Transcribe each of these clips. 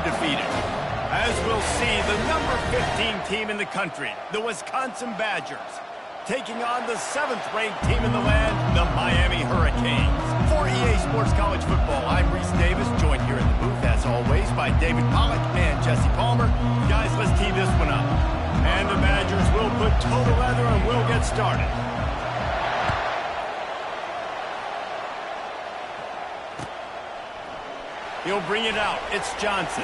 undefeated. As we'll see, the number 15 team in the country, the Wisconsin Badgers, taking on the 7th-ranked team in the land, the Miami Hurricanes. For EA Sports College Football, I'm Reese Davis, joined here in the booth, as always, by David Pollack and Jesse Palmer. Guys, let's tee this one up. And the Badgers will put toe to leather and we'll get started. He'll bring it out. It's Johnson.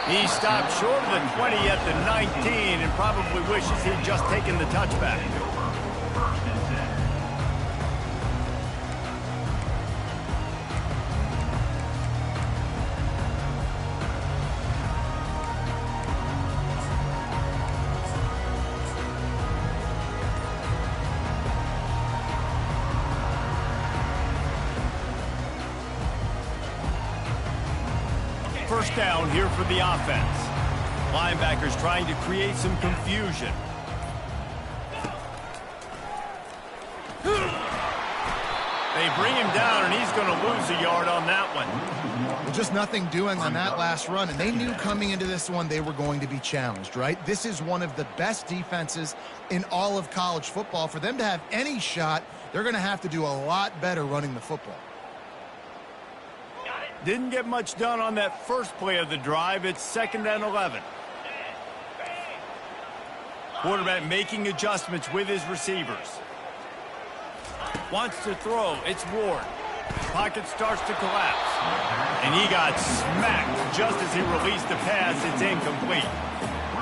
He stopped short of the 20 at the 19 and probably wishes he'd just taken the touchback. First down here for the offense. Linebackers trying to create some confusion. They bring him down, and he's going to lose a yard on that one. Well, just nothing doing on that last run, and they knew coming into this one they were going to be challenged, right? This is one of the best defenses in all of college football. For them to have any shot, they're going to have to do a lot better running the football. Didn't get much done on that first play of the drive. It's 2nd and 11. Quarterback making adjustments with his receivers. Wants to throw. It's Ward. Pocket starts to collapse. And he got smacked just as he released the pass. It's incomplete.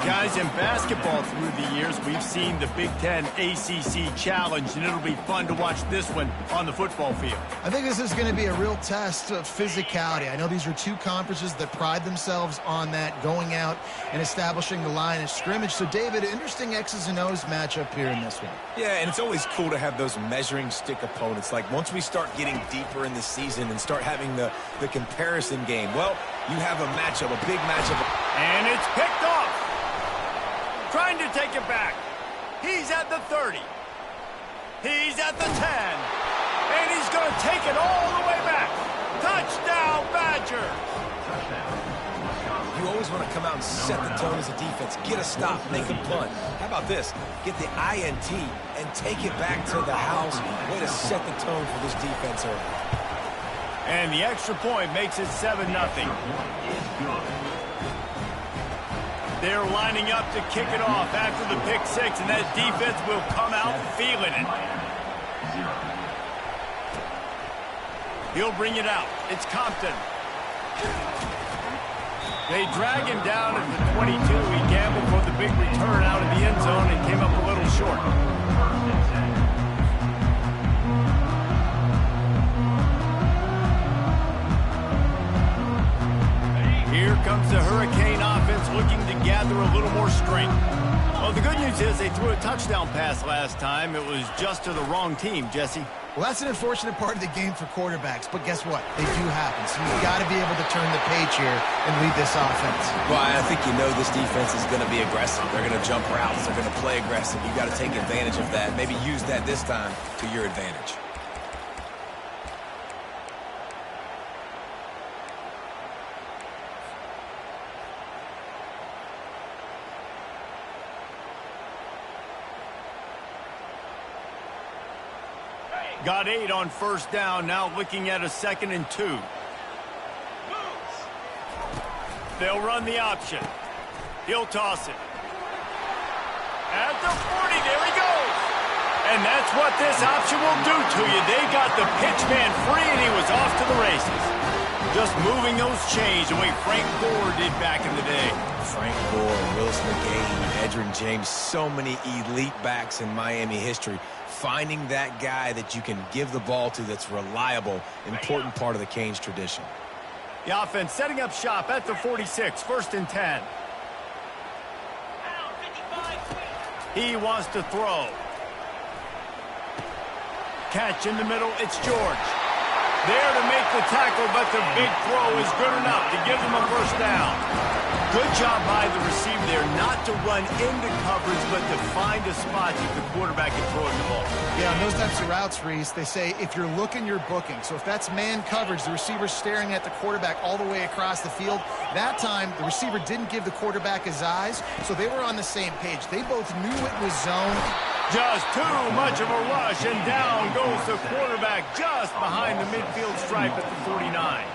Guys, in basketball through the years, we've seen the Big Ten ACC Challenge, and it'll be fun to watch this one on the football field. I think this is going to be a real test of physicality. I know these are two conferences that pride themselves on that, going out and establishing the line of scrimmage. So, David, interesting X's and O's matchup here in this one. Yeah, and it's always cool to have those measuring stick opponents. Like, once we start getting deeper in the season and start having the comparison game, well, you have a matchup, a big matchup. And it's picked off. Trying to take it back. He's at the 30. He's at the 10. And he's going to take it all the way back. Touchdown, Badger. You always want to come out and set the tone as a defense. Get a stop, make a punt. How about this? Get the INT and take it back to the house. Way to set the tone for this defense early. And the extra point makes it 7-0. They're lining up to kick it off after the pick six, and that defense will come out feeling it. He'll bring it out. It's Compton. They drag him down at the 22. He gambled for the big return out of the end zone and came up a little short. Here comes the Hurricane offense looking to gather a little more strength. Well, the good news is they threw a touchdown pass last time. It was just to the wrong team, Jesse. Well, that's an unfortunate part of the game for quarterbacks, but guess what? They do happen. So you've got to be able to turn the page here and lead this offense. Well, I think you know this defense is going to be aggressive. They're going to jump routes. They're going to play aggressive. You've got to take advantage of that. Maybe use that this time to your advantage. Got 8 on first down, now looking at a 2nd and 2. They'll run the option. He'll toss it. At the 40, there he goes. And that's what this option will do to you. They got the pitch man free, and he was off to the races. Just moving those chains the way Frank Gore did back in the day. Frank Gore, Willis McGahee, Edgerrin James, so many elite backs in Miami history. Finding that guy that you can give the ball to that's reliable, important part of the Canes tradition. The offense setting up shop at the 46, 1st and 10. He wants to throw. Catch in the middle, it's George. There to make the tackle, but the big throw is good enough to give them a first down. Good job by the receiver there not to run into coverage, but to find a spot that the quarterback can throw the ball. Yeah, on those types of routes, Reese, they say if you're looking, you're booking. So if that's man coverage, the receiver's staring at the quarterback all the way across the field. That time, the receiver didn't give the quarterback his eyes, so they were on the same page. They both knew it was zone. Just too much of a rush, and down goes the quarterback just behind the midfield stripe at the 49.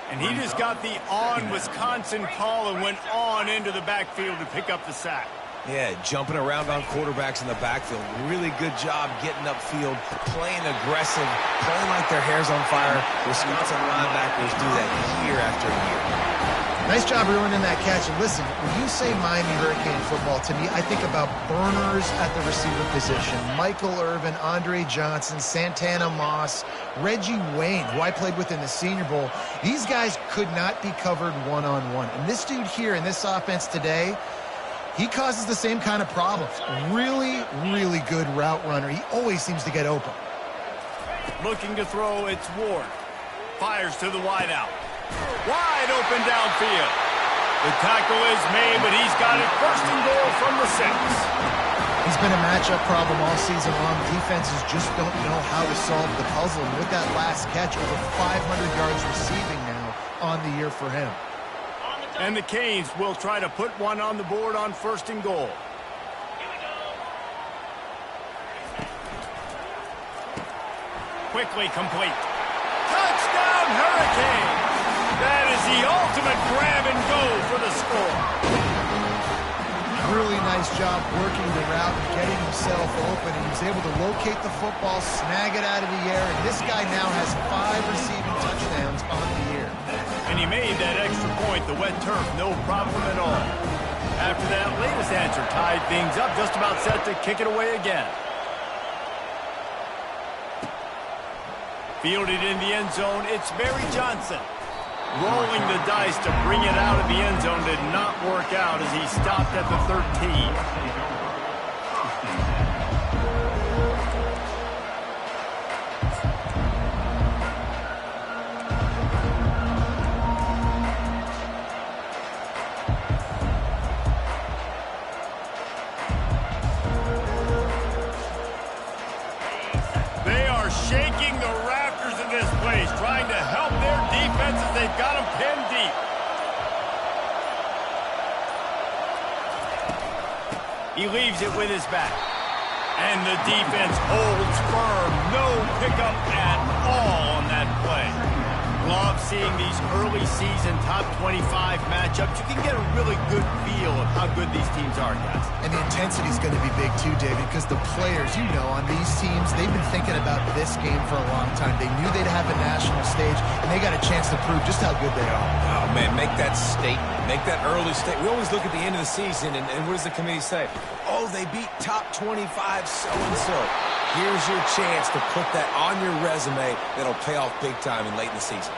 And he just got the on-Wisconsin call and went on into the backfield to pick up the sack. Yeah, jumping around on quarterbacks in the backfield. Really good job getting upfield, playing aggressive, playing like their hair's on fire. Wisconsin linebackers do that year after year. Nice job reeling in that catch. And listen, when you say Miami Hurricane football, to me, I think about burners at the receiver position. Michael Irvin, Andre Johnson, Santana Moss, Reggie Wayne, who I played with in the Senior Bowl. These guys could not be covered one-on-one. And this dude here in this offense today, he causes the same kind of problems. Really, really good route runner. He always seems to get open. Looking to throw, it's Ward. Fires to the wideout. Wide open downfield. The tackle is made, but he's got it first and goal from the 6. He's been a matchup problem all season long. Defenses just don't know how to solve the puzzle. And with that last catch, over 500 yards receiving now on the year for him. And the Canes will try to put one on the board on first and goal. Quickly complete. Touchdown Hurricanes! That is the ultimate grab and go for the score. Really nice job working the route and getting himself open. He was able to locate the football, snag it out of the air, and this guy now has 5 receiving touchdowns on the year. And he made that extra point, the wet turf, no problem at all. After that latest answer tied things up, just about set to kick it away again. Fielded in the end zone, it's Barry Johnson. Rolling the dice to bring it out of the end zone did not work out as he stopped at the 13. Shaking the rafters in this place, trying to help their defense as they've got them pinned deep. He leaves it with his back. And the defense holds firm. No pickup at all on that play. Love seeing these early season top 25 matchups. You can get a really good feel of how good these teams are, guys. And the intensity is going to be big too, David, because the players, you know, on these teams, they've been thinking about this game for a long time. They knew they'd have a national stage, and they got a chance to prove just how good they are. Oh, man, make that statement. Make that early statement. We always look at the end of the season, and what does the committee say? Oh, they beat top 25 so-and-so. Here's your chance to put that on your resume that'll pay off big time and late in the season.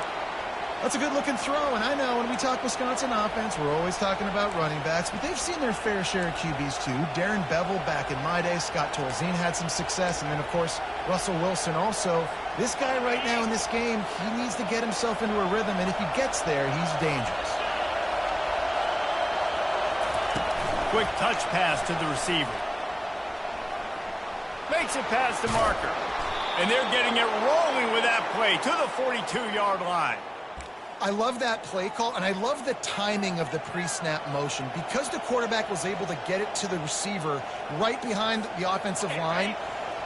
That's a good-looking throw, and I know when we talk Wisconsin offense, we're always talking about running backs, but they've seen their fair share of QBs too. Darren Bevel back in my day, Scott Tolzien had some success, and then, of course, Russell Wilson also. This guy right now in this game, he needs to get himself into a rhythm, and if he gets there, he's dangerous. Quick touch pass to the receiver. Makes it past the marker. And they're getting it rolling with that play to the 42-yard line. I love that play call, and I love the timing of the pre-snap motion. Because the quarterback was able to get it to the receiver right behind the offensive line,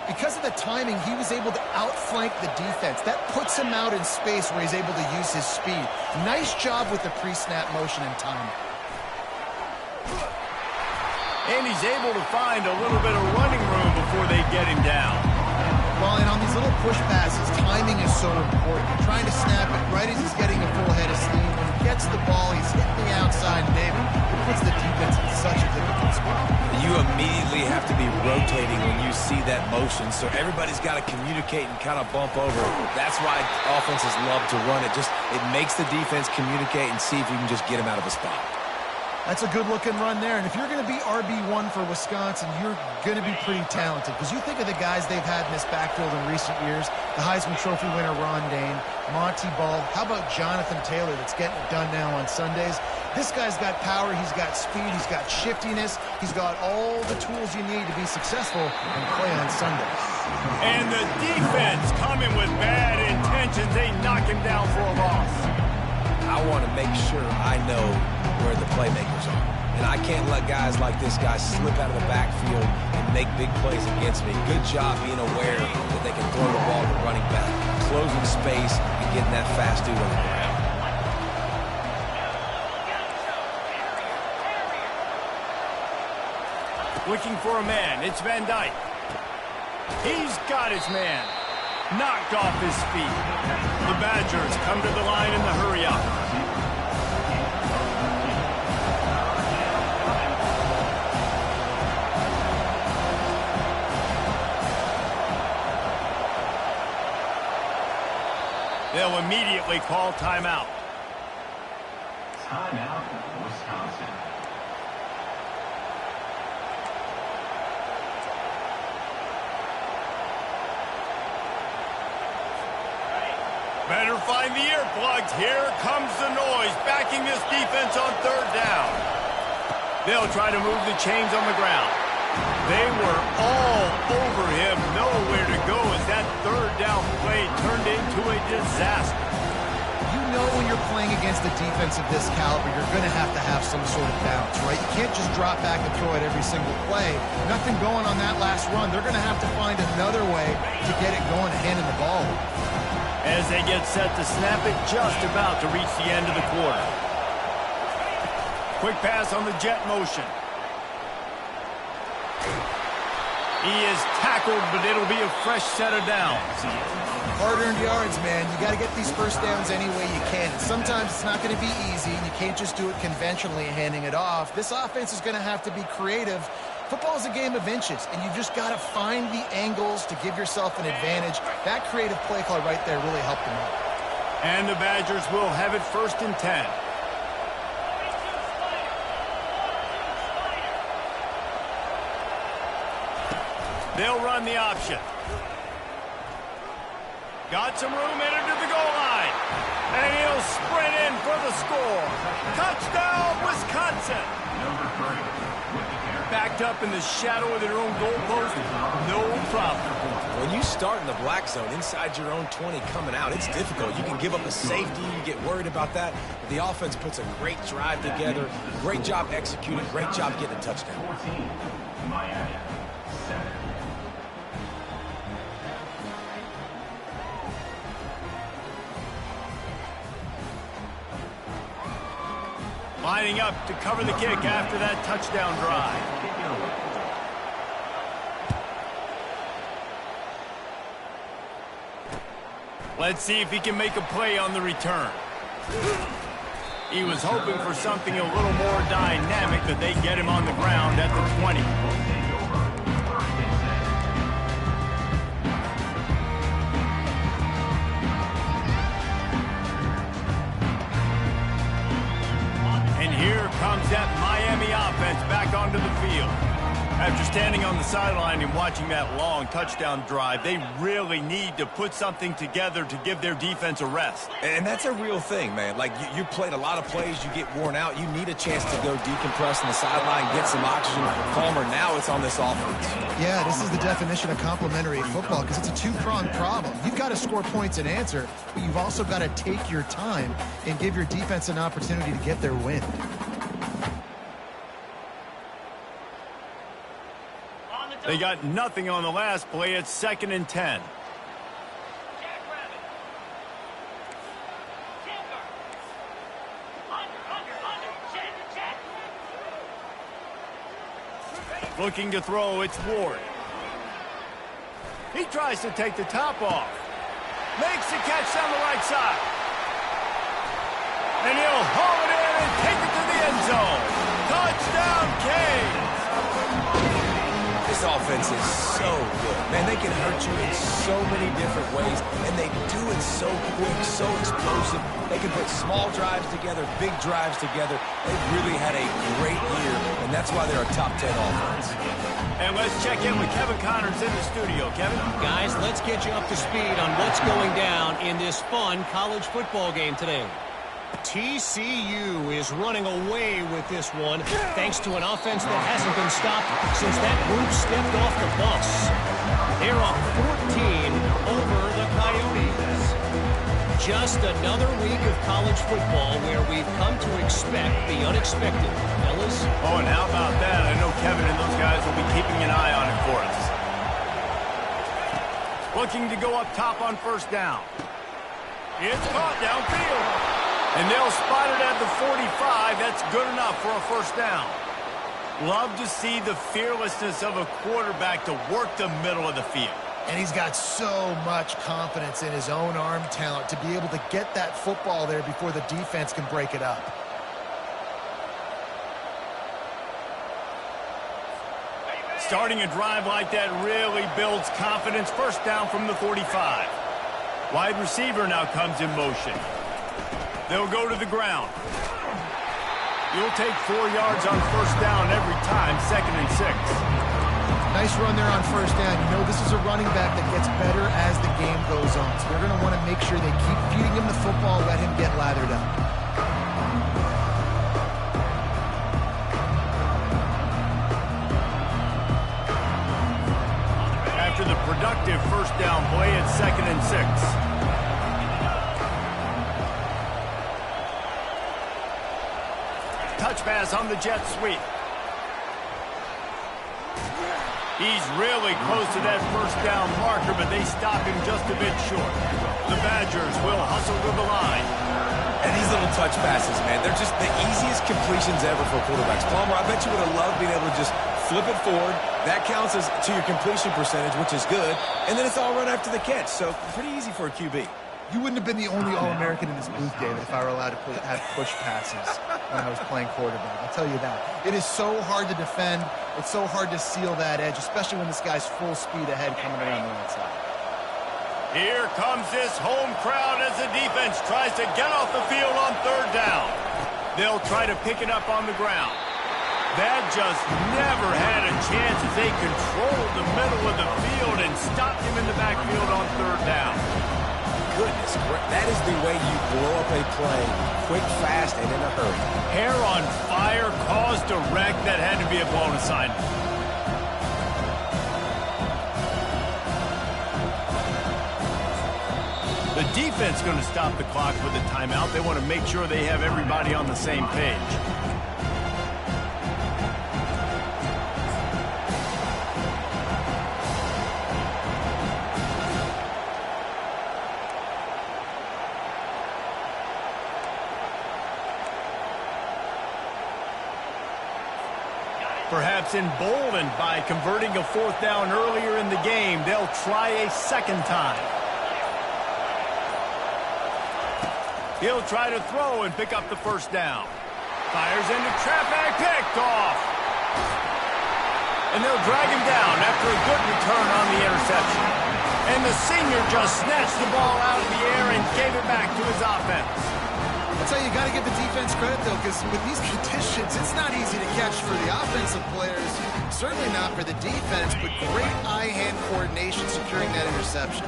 because of the timing, he was able to outflank the defense. That puts him out in space where he's able to use his speed. Nice job with the pre-snap motion and timing. And he's able to find a little bit of running room before they get him down. Well, and on these little push passes, timing is so important. You're trying to snap it right as he's getting a full head of steam. When he gets the ball, he's hitting the outside, and David, it puts the defense in such a difficult spot. You immediately have to be rotating when you see that motion, so everybody's got to communicate and kind of bump over. That's why offenses love to run it. It makes the defense communicate and see if you can just get him out of a spot. That's a good-looking run there. And if you're going to be RB1 for Wisconsin, you're going to be pretty talented. Because you think of the guys they've had in this backfield in recent years, the Heisman Trophy winner Ron Dane, Monty Ball. How about Jonathan Taylor that's getting it done now on Sundays? This guy's got power, he's got speed, he's got shiftiness, he's got all the tools you need to be successful and play on Sundays. And the defense coming with bad intentions. They knock him down for a loss. I want to make sure I know where the playmakers are. And I can't let guys like this guy slip out of the backfield and make big plays against me. Good job being aware that they can throw the ball to running back, closing space and getting that fast dude on the ground. Looking for a man. It's Van Dyke. He's got his man. Knocked off his feet. The Badgers come to the line in the hurry-up. They'll immediately call timeout. Timeout, Wisconsin. Better find the earplugs. Here comes the noise, backing this defense on third down. They'll try to move the chains on the ground. They were all over him, nowhere to go as that third down play turned into a disaster. You know when you're playing against a defense of this caliber, you're going to have some sort of balance, right? You can't just drop back and throw it every single play. Nothing going on that last run. They're going to have to find another way to get it going and handing the ball. As they get set to snap it, just about to reach the end of the quarter. Quick pass on the jet motion. He is tackled, but it'll be a fresh set of downs. Hard-earned yards, man. You got to get these first downs any way you can. Sometimes it's not going to be easy, and you can't just do it conventionally handing it off. This offense is going to have to be creative. Football is a game of inches, and you just got to find the angles to give yourself an advantage. That creative play call right there really helped them out. And the Badgers will have it 1st and 10. They'll run the option. Got some room headed to the goal line. And he'll sprint in for the score. Touchdown, Wisconsin. Number 30 with the carry. Backed up in the shadow of their own goalpost, no problem. When you start in the black zone inside your own 20 coming out, it's difficult. You can give up a safety, you get worried about that. But the offense puts a great drive together, great job executing, great job getting a touchdown. 14, Miami, 7. Lining up to cover the kick after that touchdown drive. Let's see if he can make a play on the return. He was hoping for something a little more dynamic, but they get him on the ground at the 20. And here comes that Miami offense back onto the field. After standing on the sideline and watching that long touchdown drive, they really need to put something together to give their defense a rest. And that's a real thing, man. Like, you played a lot of plays, you get worn out, you need a chance to go decompress on the sideline, get some oxygen. Palmer, now it's on this offense. Yeah, this is the definition of complementary football because it's a two-pronged problem. You've got to score points and answer, but you've also got to take your time and give your defense an opportunity to get their win. They got nothing on the last play. It's 2nd and 10. Looking to throw, it's Ward. He tries to take the top off. Makes the catch down the right side. And he'll haul it in and take it to the end zone. Touchdown, Canes! This This offense is so good. Man, they can hurt you in so many different ways, and they do it so quick, so explosive. They can put small drives together, big drives together. They've really had a great year, and that's why they're a top 10 offense. And let's check in with Kevin Connors in the studio. Kevin? Guys, let's get you up to speed on what's going down in this fun college football game today. TCU is running away with this one thanks to an offense that hasn't been stopped since that group stepped off the bus. They're up 14 over the Coyotes. Just another week of college football where we've come to expect the unexpected. Fellas? Oh, and how about that? I know Kevin and those guys will be keeping an eye on it for us. Looking to go up top on first down. It's caught downfield. And they'll spot it at the 45. That's good enough for a first down. Love to see the fearlessness of a quarterback to work the middle of the field. And he's got so much confidence in his own arm talent to be able to get that football there before the defense can break it up. Starting a drive like that really builds confidence. First down from the 45. Wide receiver now comes in motion. They'll go to the ground. You'll take 4 yards on first down every time, 2nd and 6. Nice run there on first down. You know, this is a running back that gets better as the game goes on. So they're going to want to make sure they keep feeding him the football, let him get lathered up. After the productive first down play, it's 2nd and 6. Touch pass on the jet sweep. He's really close to that first down marker, but they stop him just a bit short. The Badgers will hustle to the line. And these little touch passes, man, they're just the easiest completions ever for quarterbacks. Palmer, I bet you would have loved being able to just flip it forward. That counts as to your completion percentage, which is good. And then it's all run after the catch, so pretty easy for a QB. You wouldn't have been the only All-American in this booth, David, if I were allowed to have push passes when I was playing quarterback. I'll tell you that. It is so hard to defend. It's so hard to seal that edge, especially when this guy's full speed ahead coming around the right side. Here comes this home crowd as the defense tries to get off the field on third down. They'll try to pick it up on the ground. That just never had a chance as they controlled the middle of the field and stopped him in the backfield on third down. Goodness, that is the way you blow up a play, quick, fast, and in a hurry. Hair on fire, caused a wreck. That had to be a blown assignment. The defense going to stop the clock with a timeout. They want to make sure they have everybody on the same page. Perhaps emboldened by converting a fourth down earlier in the game, they'll try a second time. He'll try to throw and pick up the first down. Fires into traffic, picked off. And they'll drag him down after a good return on the interception. And the senior just snatched the ball out of the air and gave it back to his offense. I'll tell you, you got to give the defense credit, though, because with these conditions, it's not easy to catch for the offensive players. Certainly not for the defense, but great eye-hand coordination securing that interception.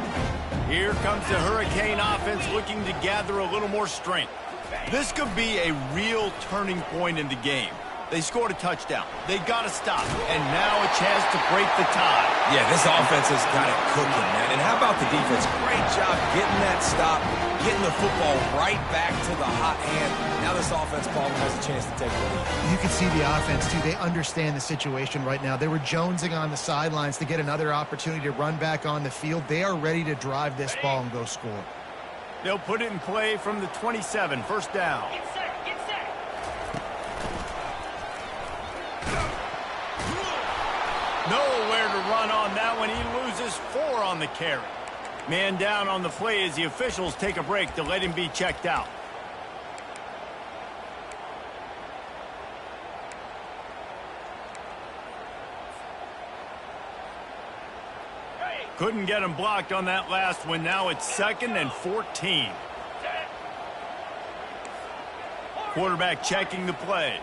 Here comes the Hurricane offense looking to gather a little more strength. This could be a real turning point in the game. They scored a touchdown. They got to stop. And now a chance to break the tie. Yeah, this offense has got it cooking, man. And how about the defense? Great job getting that stop, getting the football right back to the hot hand. Now this offense, Paul, has a chance to take the lead. You can see the offense, too. They understand the situation right now. They were jonesing on the sidelines to get another opportunity to run back on the field. They are ready to drive this ball and go score. They'll put it in play from the 27, first down. Nowhere to run on that one. He loses 4 on the carry. Man down on the play as the officials take a break to let him be checked out. Couldn't get him blocked on that last one. Now it's 2nd and 14. Quarterback checking the play.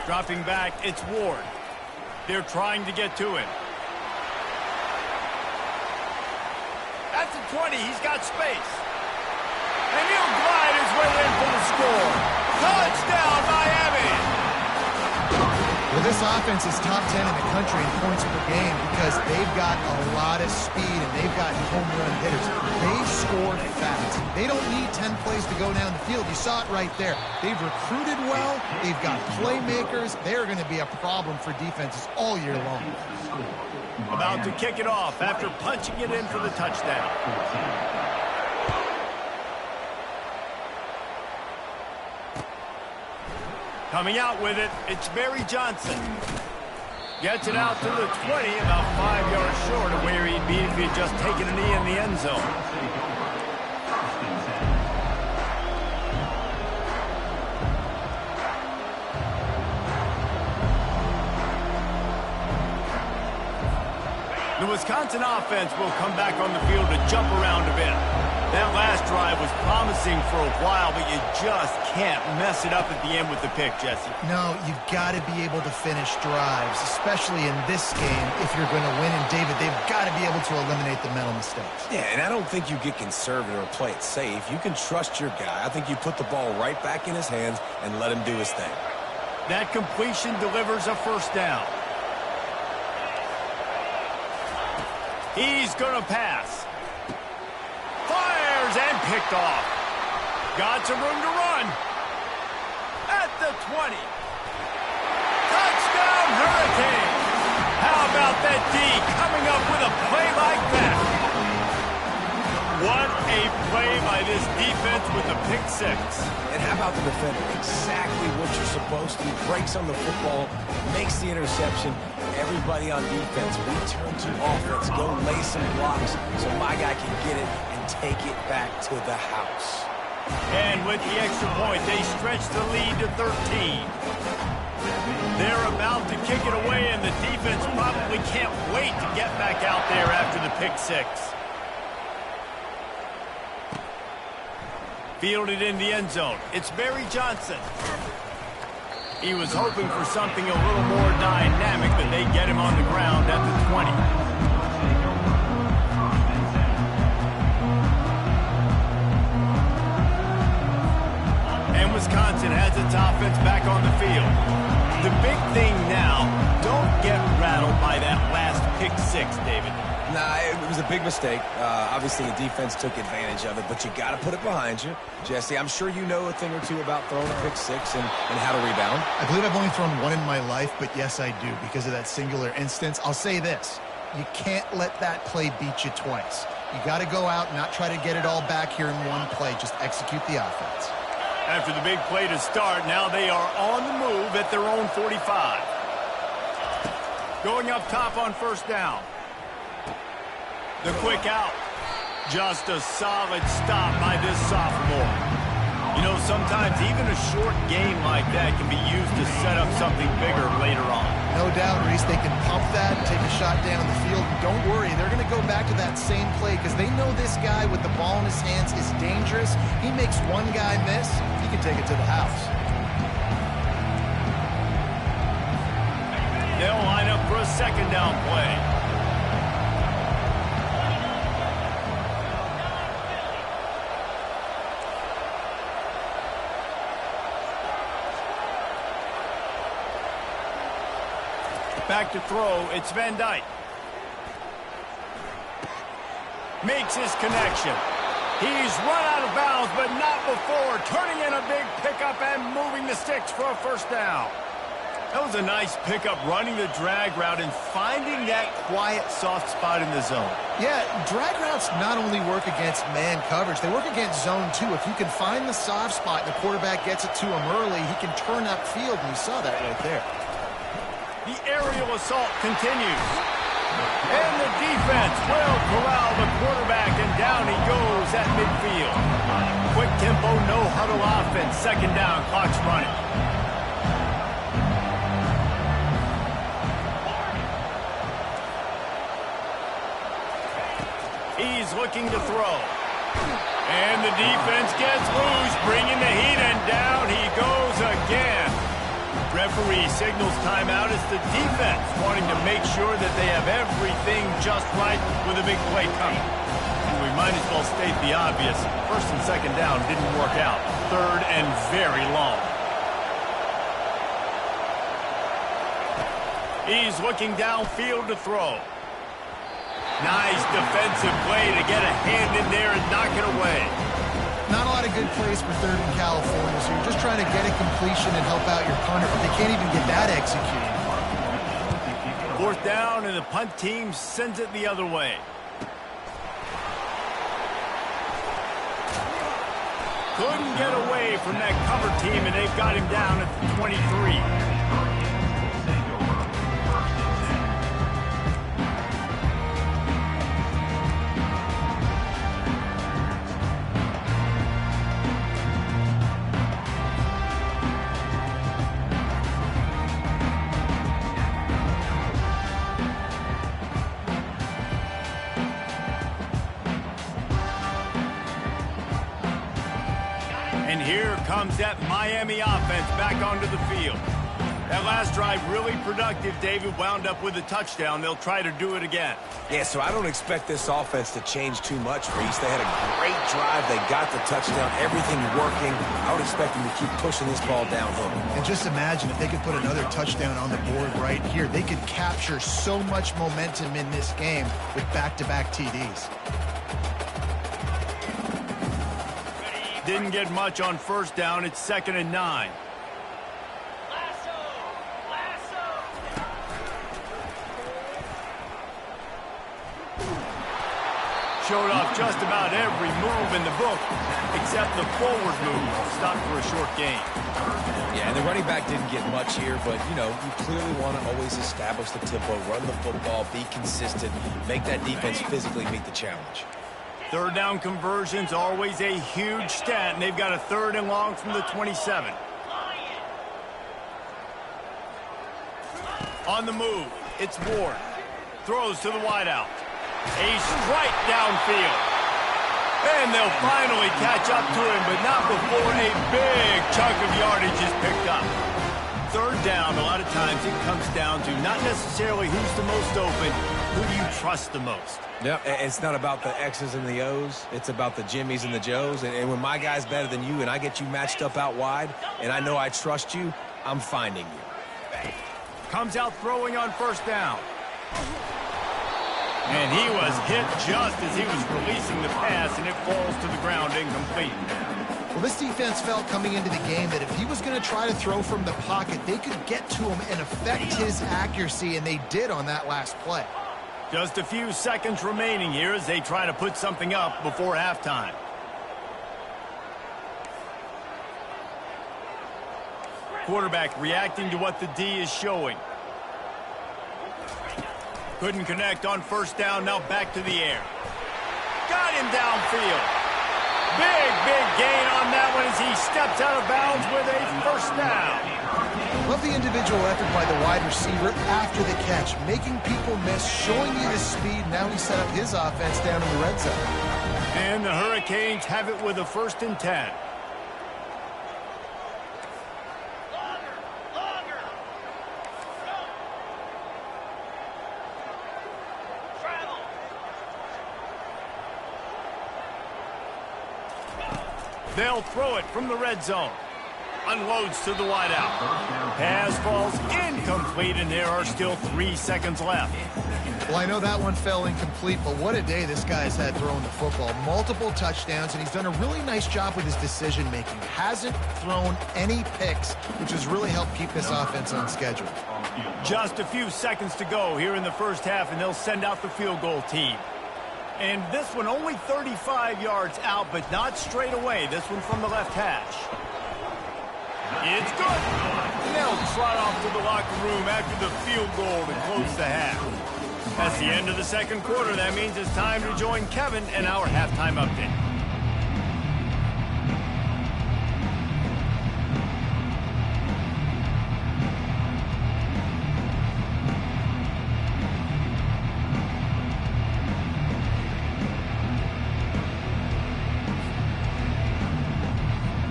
Dropping back, it's Ward. They're trying to get to him. At the 20, he's got space. And he'll glide his way in for the score. Touchdown, Miami! Well, this offense is top 10 in the country in points per game because they've got a lot of speed and they've got home run hitters. They score fast. They don't need 10 plays to go down the field. You saw it right there. They've recruited well. They've got playmakers. They're going to be a problem for defenses all year long. About to kick it off after punching it in for the touchdown. Coming out with it, it's Barry Johnson. Gets it out to the 20, about 5 yards short of where he'd be if he'd just taken a knee in the end zone. The Wisconsin offense will come back on the field to jump around a bit. That last drive was promising for a while, but you just can't mess it up at the end with the pick, Jesse. No, you've got to be able to finish drives, especially in this game if you're going to win. And, David, they've got to be able to eliminate the mental mistakes. Yeah, and I don't think you get conservative or play it safe. You can trust your guy. I think you put the ball right back in his hands and let him do his thing. That completion delivers a first down. He's going to pass. Fires and picked off. Got some room to run. At the 20. Touchdown, Hurricane. How about that D coming up with a play like that? What a play by this defense with the pick six. And how about the defender? Exactly what you're supposed to. Breaks on the football, makes the interception. Everybody on defense, return to offense. Go lay some blocks so my guy can get it and take it back to the house. And with the extra point, they stretch the lead to 13. They're about to kick it away, and the defense probably can't wait to get back out there after the pick six. Fielded in the end zone. It's Barry Johnson. He was hoping for something a little more dynamic, but they get him on the ground at the 20. And Wisconsin has its offense back on the field. The big thing now, don't get rattled by that last pick six, David. Nah, it was a big mistake. Obviously, the defense took advantage of it, but you got to put it behind you. Jesse, I'm sure you know a thing or two about throwing a pick six and how to rebound. I believe I've only thrown one in my life, but yes, I do because of that singular instance. I'll say this. You can't let that play beat you twice. You got to go out and not try to get it all back here in one play. Just execute the offense. After the big play to start, now they are on the move at their own 45. Going up top on first down. The quick out. Just a solid stop by this sophomore. You know, sometimes even a short game like that can be used to set up something bigger later on. No doubt, Reese, they can pump that, take a shot down the field. And don't worry, they're going to go back to that same play because they know this guy with the ball in his hands is dangerous. He makes one guy miss, he can take it to the house. They'll line up for a second down play. Back to throw, it's Van Dyke. Makes his connection. He's run out of bounds, but not before. Turning in a big pickup and moving the sticks for a first down. That was a nice pickup, running the drag route and finding that quiet, soft spot in the zone. Yeah, drag routes not only work against man coverage, they work against zone too. If you can find the soft spot and the quarterback gets it to him early, he can turn upfield, and you saw that right there. The aerial assault continues. And the defense will corral the quarterback, and down he goes at midfield. Quick tempo, no huddle offense. Second down, clock's running. He's looking to throw. And the defense gets loose, bringing the heat, and down he goes again. Referee signals timeout as the defense wanting to make sure that they have everything just right with a big play coming. And we might as well state the obvious. First and second down didn't work out. Third and very long. He's looking downfield to throw. Nice defensive play to get a hand in there and knock it away. Not a lot of good plays for third in California, so you're just trying to get a completion and help out your punter, but they can't even get that executed. Fourth down, and the punt team sends it the other way. Couldn't get away from that cover team, and they've got him down at the 23. And here comes that Miami offense back onto the field. That last drive really productive. David wound up with a touchdown. They'll try to do it again. Yeah, so I don't expect this offense to change too much, Reese. They had a great drive. They got the touchdown. Everything working. I would expect them to keep pushing this ball downhill. And just imagine if they could put another touchdown on the board right here. They could capture so much momentum in this game with back-to-back TDs. Didn't get much on first down. It's 2nd and 9. Showed off just about every move in the book, except the forward move. Stopped for a short gain. Yeah, and the running back didn't get much here, but, you know, you clearly want to always establish the tempo, run the football, be consistent, make that defense physically meet the challenge. Third down conversion's always a huge stat, and they've got a 3rd and long from the 27. On the move, it's Ward. Throws to the wideout. A strike downfield. And they'll finally catch up to him, but not before a big chunk of yardage is picked up. Third down, a lot of times it comes down to not necessarily who's the most open, who do you trust the most? Yep, it's not about the X's and the O's. It's about the Jimmies and the Joes. And when my guy's better than you and I get you matched up out wide and I know I trust you, I'm finding you. Comes out throwing on first down. And he was hit just as he was releasing the pass, and it falls to the ground incomplete. Well, this defense felt coming into the game that if he was going to try to throw from the pocket, they could get to him and affect his accuracy, and they did on that last play. Just a few seconds remaining here as they try to put something up before halftime. Quarterback reacting to what the D is showing. Couldn't connect on first down, now back to the air. Got him downfield. Big gain on that one as he steps out of bounds with a first down. Love the individual effort by the wide receiver after the catch, making people miss, showing you the speed. Now he set up his offense down in the red zone. And the Hurricanes have it with a 1st and 10. They'll throw it from the red zone. Unloads to the wideout. Pass falls incomplete, and there are still 3 seconds left. Well, I know that one fell incomplete, but what a day this guy's had throwing the football. Multiple touchdowns, and he's done a really nice job with his decision-making. Hasn't thrown any picks, which has really helped keep this offense on schedule. Just a few seconds to go here in the first half, and they'll send out the field goal team. And this one only 35 yards out, but not straight away. This one from the left hash. It's good. They'll trot off to the locker room after the field goal to close the half. That's the end of the second quarter. That means it's time to join Kevin and our halftime update.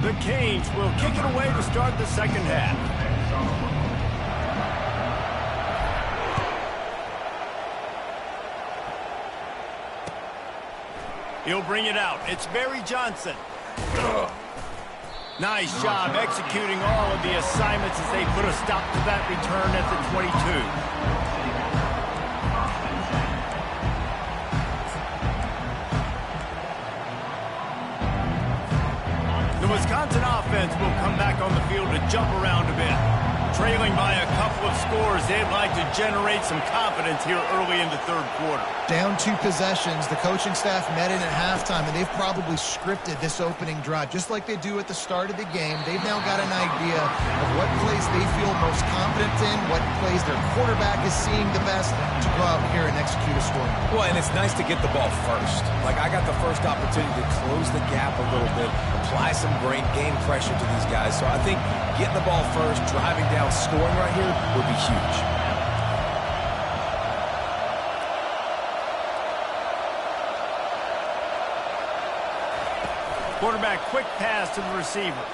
The Canes will kick it away to start the second half. He'll bring it out. It's Barry Johnson. Nice job executing all of the assignments as they put a stop to that return at the 22. The Wisconsin offense will come back on the field to jump around a bit. Trailing by a couple of scores, they'd like to generate some confidence here early in the third quarter. Down 2 possessions, the coaching staff met in at halftime, and they've probably scripted this opening drive. Just like they do at the start of the game, they've now got an idea of what plays they feel most confident in, what plays their quarterback is seeing the best to go out here and execute a score. Well, and it's nice to get the ball first. Like, I got the first opportunity to close the gap a little bit, apply some game pressure to these guys. So I think getting the ball first, driving down, scoring right here would be huge. Quarterback quick pass to the receiver.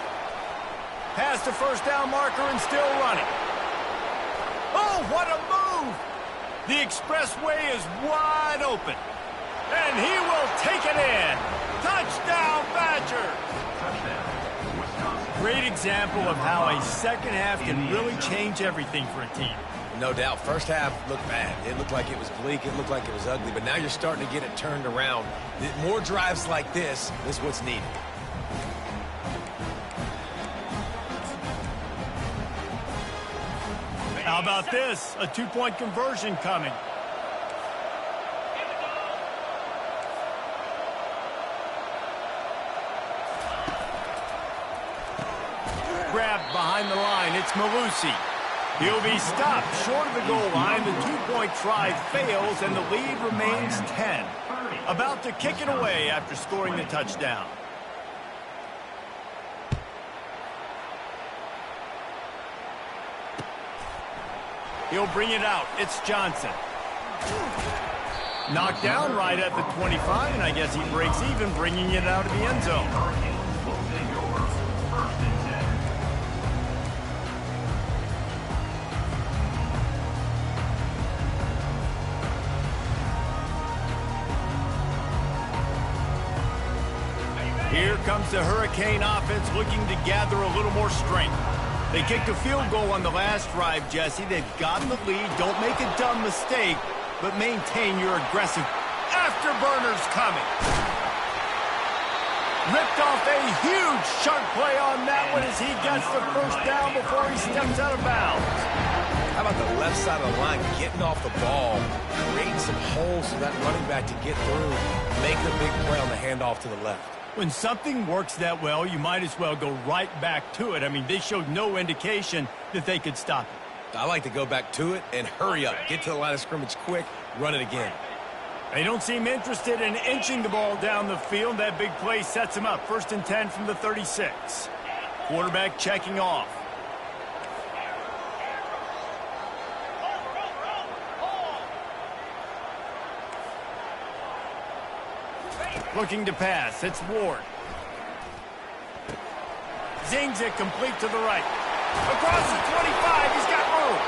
Pass to first down marker and still running. Oh, what a move! The expressway is wide open. And he will take it in. Touchdown, Badgers! Great example of how a second half can really change everything for a team. No doubt. First half looked bad. It looked like it was bleak. It looked like it was ugly. But now you're starting to get it turned around. More drives like this is what's needed. How about this? A 2-point conversion coming. Grabbed behind the line. It's Malusi. He'll be stopped short of the goal line. The 2-point try fails, and the lead remains 10. About to kick it away after scoring the touchdown. He'll bring it out. It's Johnson. Knocked down right at the 25, and I guess he breaks even, bringing it out of the end zone. Here comes the Hurricane offense looking to gather a little more strength. They kicked a field goal on the last drive, Jesse. They've gotten the lead. Don't make a dumb mistake, but maintain your aggressive afterburners coming. Ripped off a huge chunk play on that one as he gets the first down before he steps out of bounds. How about the left side of the line getting off the ball, creating some holes for that running back to get through, make the big play on the handoff to the left. When something works that well, you might as well go right back to it. I mean, they showed no indication that they could stop it. I like to go back to it and hurry up. Get to the line of scrimmage quick, run it again. They don't seem interested in inching the ball down the field. That big play sets them up. 1st and 10 from the 36. Quarterback checking off. Looking to pass. It's Ward. Zings it complete to the right. Across the 25, he's got room.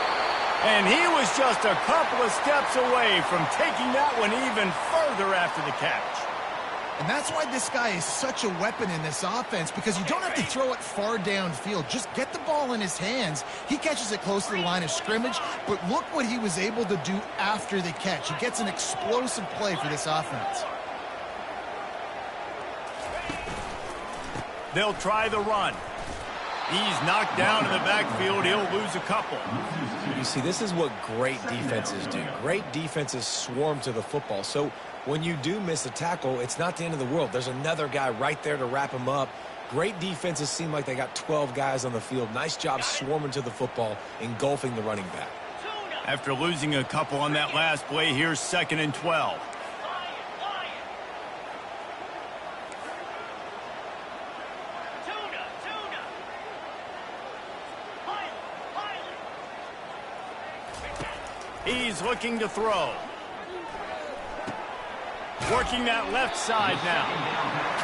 And he was just a couple of steps away from taking that one even further after the catch. And that's why this guy is such a weapon in this offense, because you don't have to throw it far downfield. Just get the ball in his hands. He catches it close to the line of scrimmage, but look what he was able to do after the catch. He gets an explosive play for this offense. They'll try the run. He's knocked down in the backfield. He'll lose a couple. You see, this is what great defenses do. Great defenses swarm to the football. So when you do miss a tackle, it's not the end of the world. There's another guy right there to wrap him up. Great defenses seem like they got 12 guys on the field. Nice job swarming to the football, engulfing the running back. After losing a couple on that last play, here's 2nd and 12. He's looking to throw. Working that left side now.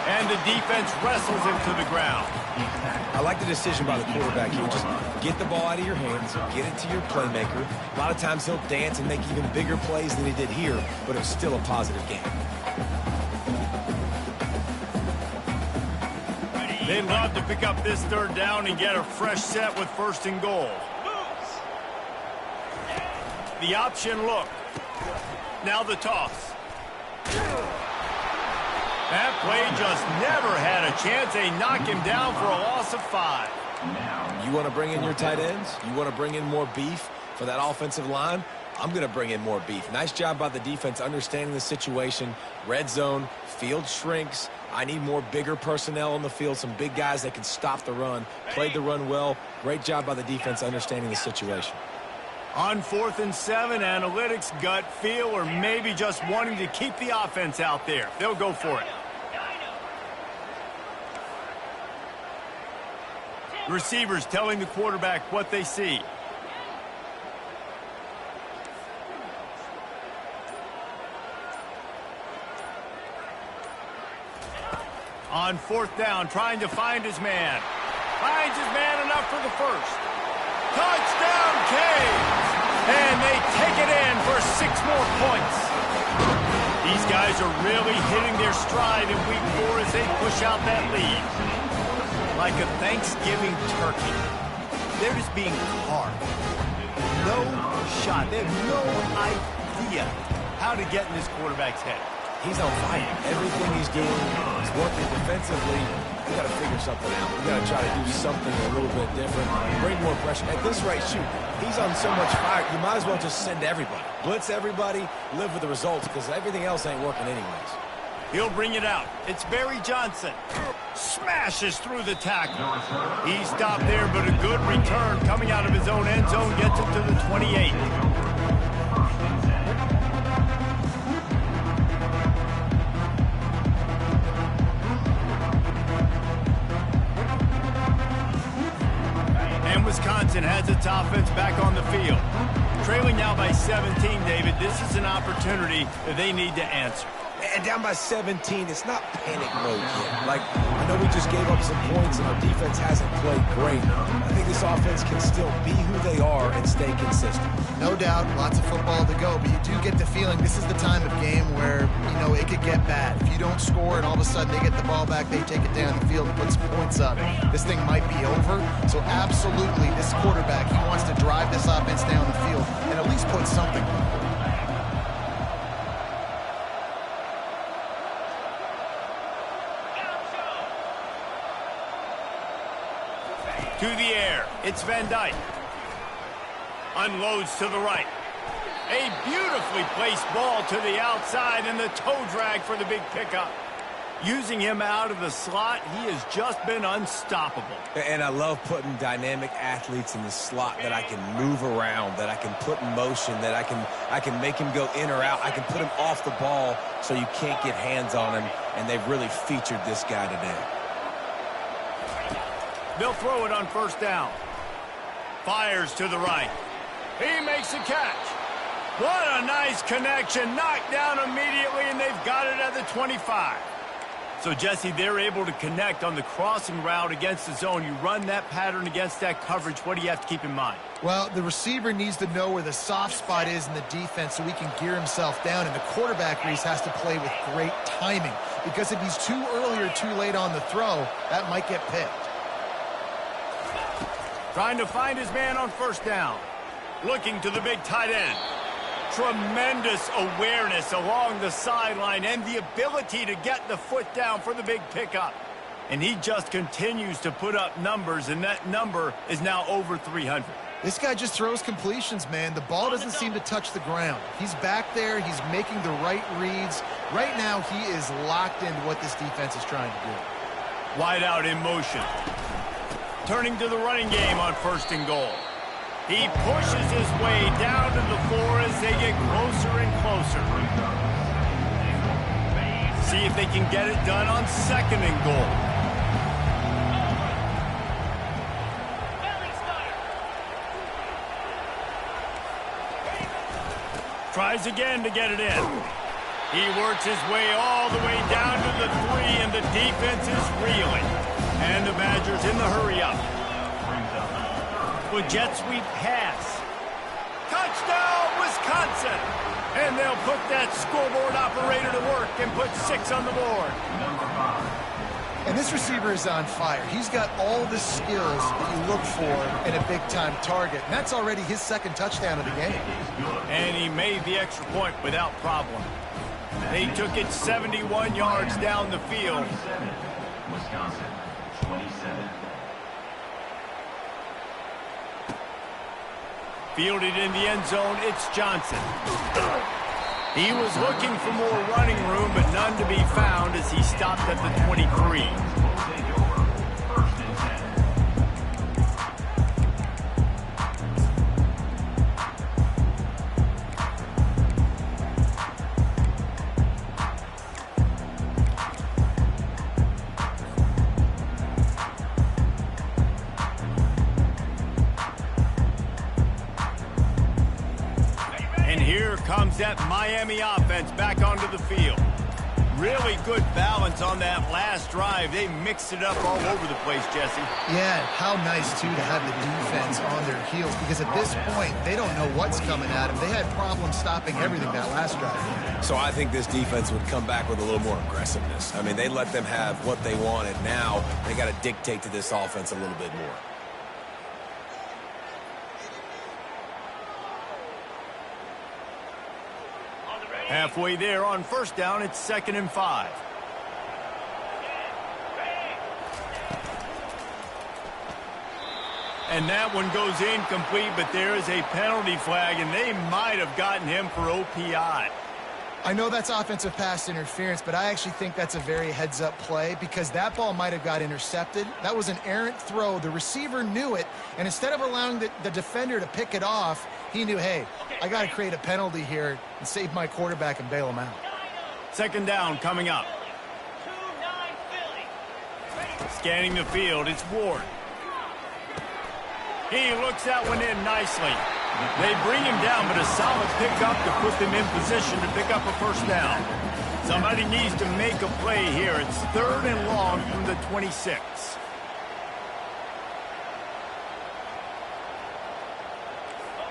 And the defense wrestles him to the ground. I like the decision by the quarterback here. Just get the ball out of your hands, get it to your playmaker. A lot of times he'll dance and make even bigger plays than he did here, but it was still a positive game. They'd love to pick up this third down and get a fresh set with 1st and goal. The option look. Now the toss. That play just never had a chance. They knock him down for a loss of 5. You want to bring in your tight ends? You want to bring in more beef for that offensive line? I'm going to bring in more beef. Nice job by the defense understanding the situation. Red zone, field shrinks. I need more bigger personnel on the field, some big guys that can stop the run. Played the run well. Great job by the defense understanding the situation. On 4th and 7, analytics, gut feel, or maybe just wanting to keep the offense out there. They'll go for it. Receivers telling the quarterback what they see. On 4th down, trying to find his man. Finds his man enough for the first. Touchdown, Canes! And they take it in for 6 more points. These guys are really hitting their stride in week 4 as they push out that lead. Like a Thanksgiving turkey. They're just being carved. No shot. They have no idea how to get in this quarterback's head. He's on fire. Everything he's doing is working defensively. We got to figure something out. We got to try to do something a little bit different. Bring more pressure. At this rate, shoot, he's on so much fire, you might as well just send everybody. Blitz everybody, live with the results, because everything else ain't working anyways. He'll bring it out. It's Barry Johnson. Smashes through the tackle. He stopped there, but a good return coming out of his own end zone gets him to the 28. Wisconsin has its offense back on the field. Trailing now by 17, David. This is an opportunity that they need to answer. And down by 17, it's not panic mode yet. Like, I know we just gave up some points and our defense hasn't played great. I think this offense can still be who they are and stay consistent. No doubt, lots of football to go, but you do get the feeling this is the time of game where, it could get bad. If you don't score and all of a sudden they get the ball back, they take it down the field and put some points up, this thing might be over. So absolutely, this quarterback, he wants to drive this offense down the field and at least put something on it. To the air, it's Van Dyke. Unloads to the right. A beautifully placed ball to the outside and the toe drag for the big pickup. Using him out of the slot, he has just been unstoppable. And I love putting dynamic athletes in the slot that I can move around, that I can put in motion, that I can make him go in or out. I can put him off the ball so you can't get hands on him, and they've really featured this guy today. They'll throw it on 1st down. Fires to the right. He makes a catch. What a nice connection. Knocked down immediately, and they've got it at the 25. So, Jesse, they're able to connect on the crossing route against the zone. You run that pattern against that coverage. What do you have to keep in mind? Well, the receiver needs to know where the soft spot is in the defense so he can gear himself down, and the quarterback, Reese, has to play with great timing, because if he's too early or too late on the throw, that might get picked. Trying to find his man on 1st down. Looking to the big tight end. Tremendous awareness along the sideline and the ability to get the foot down for the big pickup. And he just continues to put up numbers, and that number is now over 300. This guy just throws completions, man. The ball doesn't seem to touch the ground. He's back there. He's making the right reads. Right now, he is locked into what this defense is trying to do. Wide out in motion. Turning to the running game on 1st and goal. He pushes his way down to the floor as they get closer and closer. See if they can get it done on 2nd and goal. Tries again to get it in. He works his way all the way down to the 3, and the defense is reeling. And the Badgers in the hurry-up. With jet sweep pass. Touchdown, Wisconsin! And they'll put that scoreboard operator to work and put 6 on the board. And this receiver is on fire. He's got all the skills that you look for in a big-time target. And that's already his 2nd touchdown of the game. And he made the extra point without problem. They took it 71 yards down the field. Wisconsin, 27. Fielded in the end zone, it's Johnson. He was looking for more running room, but none to be found as he stopped at the 23. And here comes that Miami offense back onto the field. Really good balance on that last drive. They mixed it up all over the place, Jesse. Yeah, how nice, too, to have the defense on their heels, because at this point, they don't know what's coming at them. They had problems stopping everything that last drive. So I think this defense would come back with a little more aggressiveness. I mean, they let them have what they wanted. Now they got to dictate to this offense a little bit more. Halfway there on first down, it's 2nd and 5. And that one goes incomplete, but there is a penalty flag, and they might have gotten him for OPI. I know that's offensive pass interference, but I actually think that's a very heads-up play because that ball might have got intercepted. That was an errant throw. The receiver knew it, and instead of allowing the defender to pick it off, he knew, hey, I got to create a penalty here and save my quarterback and bail him out. 2nd down coming up. Scanning the field, it's Ward. He looks that one in nicely. They bring him down, but a solid pickup to put them in position to pick up a first down. Somebody needs to make a play here. It's 3rd and long from the 26.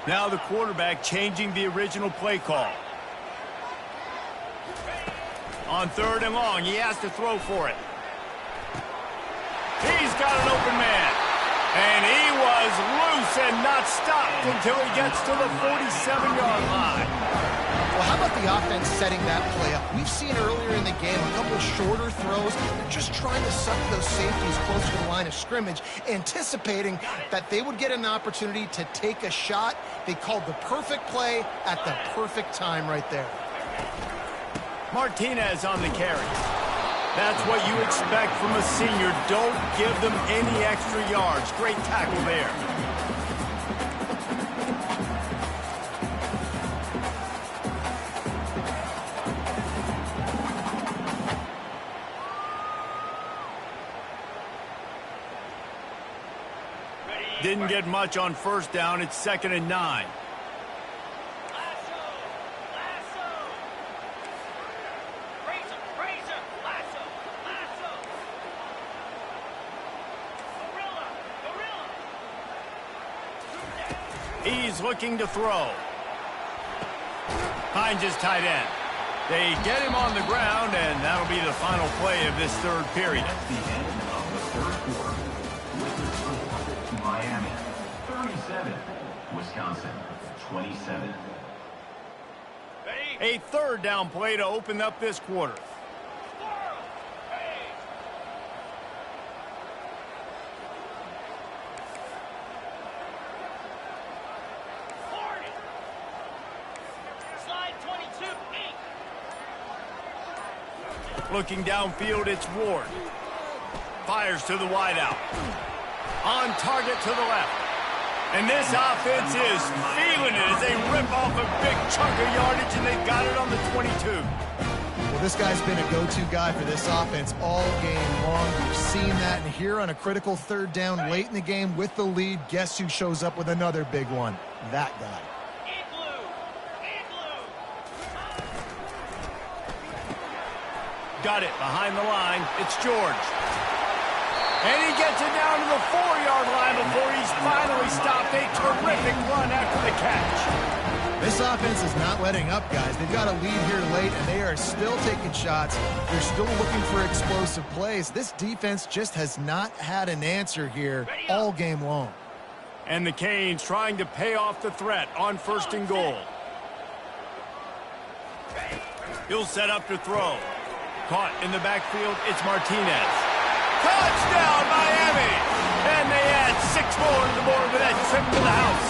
Now the quarterback changing the original play call. On 3rd and long, he has to throw for it. He's got an open man. And he was loose and not stopped until he gets to the 47-yard line. Well, how about the offense setting that play up? We've seen earlier in the game a couple shorter throws. They're just trying to suck those safeties close to the line of scrimmage, anticipating that they would get an opportunity to take a shot. They called the perfect play at the perfect time right there. Martinez on the carry. That's what you expect from a senior. Don't give them any extra yards. Great tackle there. Didn't get much on first down. It's 2nd and 9. He's looking to throw. Finds his tight end. They get him on the ground, and that'll be the final play of this 3rd period. The end of the 3rd quarter. With the score, Miami 37, Wisconsin 27. A 3rd down play to open up this quarter. Looking downfield, it's Ward. Fires to the wideout. On target to the left. And this offense is feeling it as they rip off a big chunk of yardage, and they've got it on the 22. Well, this guy's been a go-to guy for this offense all game long. We've seen that, and here on a critical 3rd down late in the game with the lead, guess who shows up with another big one? That guy. Got it behind the line. It's George. And he gets it down to the 4-yard line before he's finally stopped. A terrific run after the catch. This offense is not letting up, guys. They've got a lead here late, and they are still taking shots. They're still looking for explosive plays. This defense just has not had an answer here all game long. And the Canes trying to pay off the threat on 1st and goal. He'll set up to throw. Caught in the backfield, it's Martinez. Touchdown, Miami! And they add 6 more to the board with that trip to the house.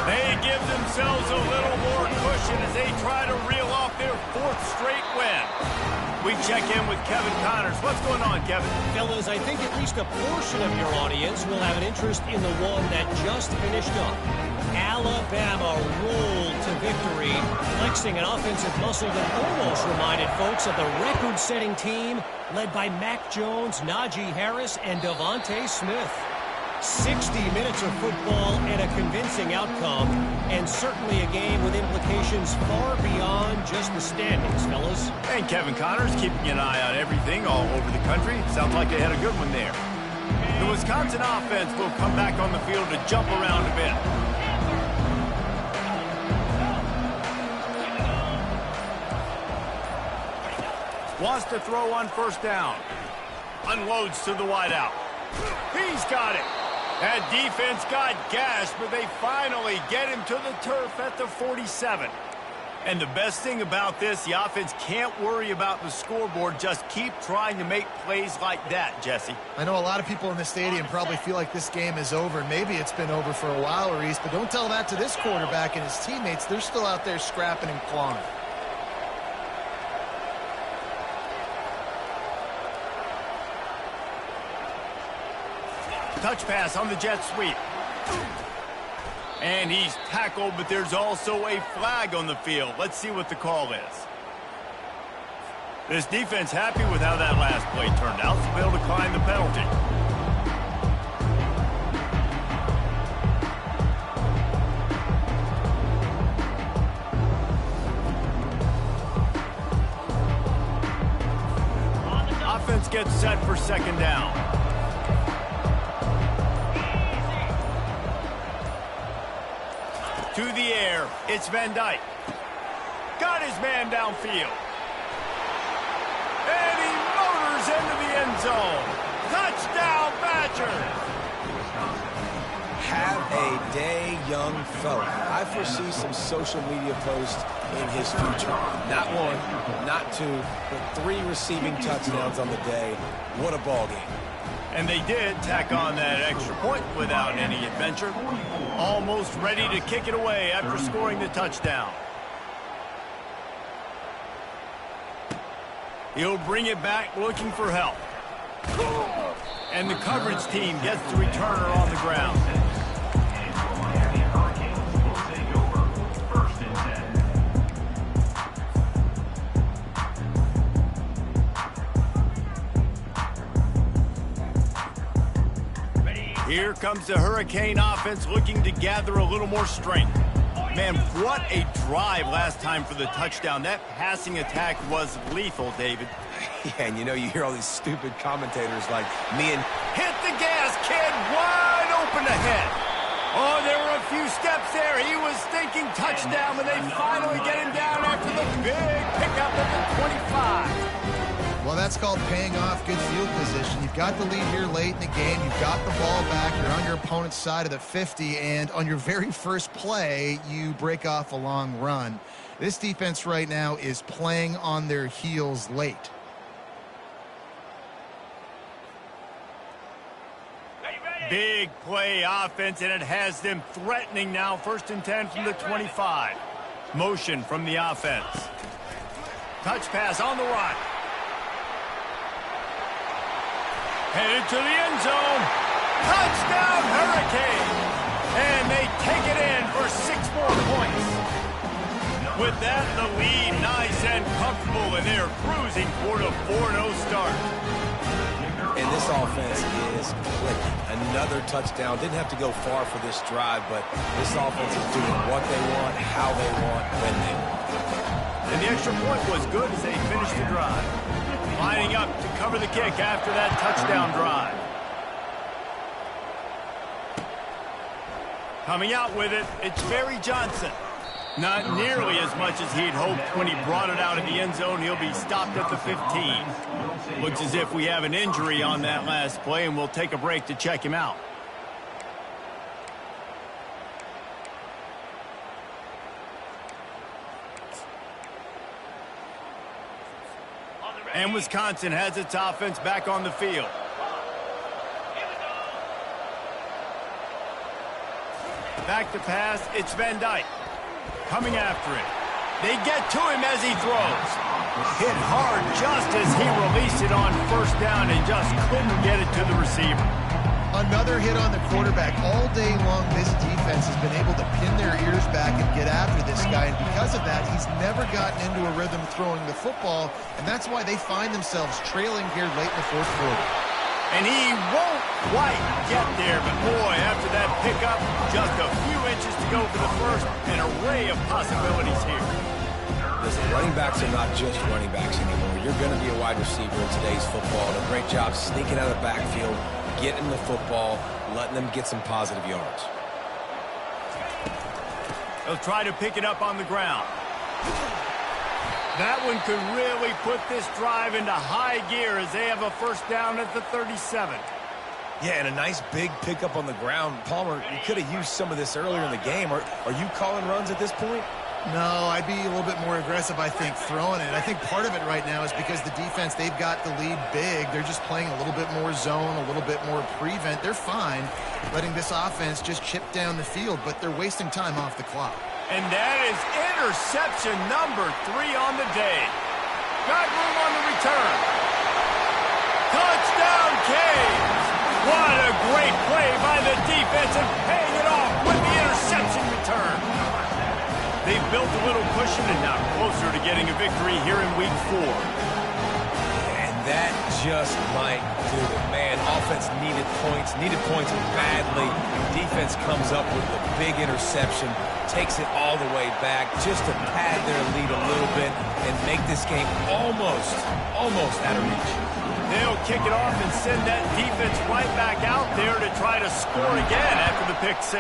They give themselves a little more cushion as they try to reel off their 4th straight win. We check in with Kevin Connors. What's going on, Kevin? Fellas, I think at least a portion of your audience will have an interest in the one that just finished up. Alabama rolled to victory, flexing an offensive muscle that almost reminded folks of the record-setting team led by Mac Jones, Najee Harris, and Devontae Smith. 60 minutes of football and a convincing outcome, and certainly a game with implications far beyond just the standings, fellas. And Kevin Connors keeping an eye on everything all over the country. Sounds like they had a good one there. The Wisconsin offense will come back on the field to jump around a bit. Wants to throw on 1st down. Unloads to the wideout. He's got it. That defense got gashed, but they finally get him to the turf at the 47. And the best thing about this, the offense can't worry about the scoreboard. Just keep trying to make plays like that, Jesse. I know a lot of people in the stadium probably feel like this game is over. Maybe it's been over for a while, Reese, but don't tell that to this quarterback and his teammates. They're still out there scrapping and clawing. Touch pass on the jet sweep. And he's tackled, but there's also a flag on the field. Let's see what the call is. This defense happy with how that last play turned out, so they'll decline the penalty. Offense gets set for 2nd down. To the air, it's Van Dyke. Got his man downfield. And he motors into the end zone. Touchdown, Badgers! Have a day, young fella. I foresee some social media posts in his future. Not 1, not 2, but 3 receiving touchdowns on the day. What a ball game. And they did tack on that extra point without any adventure. Almost ready to kick it away after scoring the touchdown. He'll bring it back looking for help. And the coverage team gets the returner on the ground. Miami Hurricanes will take over 1st and 10. Here comes the Hurricane offense looking to gather a little more strength. Man, what a drive last time for the touchdown. That passing attack was lethal, David. Yeah, and you know, you hear all these stupid commentators like me and... Hit the gas, kid, wide open ahead. Oh, there were a few steps there. He was thinking touchdown, but they finally get him down after the big pickup at the 25. Well, that's called paying off good field position. You've got the lead here late in the game. You've got the ball back. You're on your opponent's side of the 50, and on your very first play, you break off a long run. This defense right now is playing on their heels late. Big play offense, and it has them threatening now. 1st and 10 from the 25. Motion from the offense. Touch pass on the right. Headed to the end zone. Touchdown, Hurricane. And they take it in for 6 more points. With that, the lead nice and comfortable, and they're cruising toward a 4-0 start. And this offense is clicking. Another touchdown. Didn't have to go far for this drive, but this offense is doing what they want, how they want, when they want. And the extra point was good as they finished the drive. Lining up to cover the kick after that touchdown drive. Coming out with it, it's Barry Johnson. Not nearly as much as he'd hoped when he brought it out of the end zone. He'll be stopped at the 15. Looks as if we have an injury on that last play, and we'll take a break to check him out. And Wisconsin has its offense back on the field. Back to pass, it's Van Dyke. Coming after it. They get to him as he throws. Hit hard just as he released it on first down and just couldn't get it to the receiver. Another hit on the quarterback. All day long, this defense has been able to pin their ears back and get after this guy, and because of that, he's never gotten into a rhythm throwing the football, and that's why they find themselves trailing here late in the fourth quarter. And he won't quite get there, but boy, after that pickup, just a few inches to go for the first, an array of possibilities here. Listen, running backs are not just running backs anymore. You're going to be a wide receiver in today's football. And a great job sneaking out of the backfield, getting the football, letting them get some positive yards. They'll try to pick it up on the ground. That one could really put this drive into high gear as they have a first down at the 37. Yeah, and a nice big pickup on the ground. Palmer, you could have used some of this earlier in the game. Are you calling runs at this point? No, I'd be a little bit more aggressive, I think, throwing it. I think part of it right now is because the defense, they've got the lead big. They're just playing a little bit more zone, a little bit more prevent. They're fine letting this offense just chip down the field, but they're wasting time off the clock. And that is interception number 3 on the day. Got room on the return. Touchdown, Canes! What a great play by the defense and paying it off with the interception return. They've built a little cushion and now closer to getting a victory here in Week 4. And that just might do it. Man, offense needed points badly. Defense comes up with the big interception, takes it all the way back just to pad their lead a little bit and make this game almost out of reach. They'll kick it off and send that defense right back out there to try to score again after the pick 6.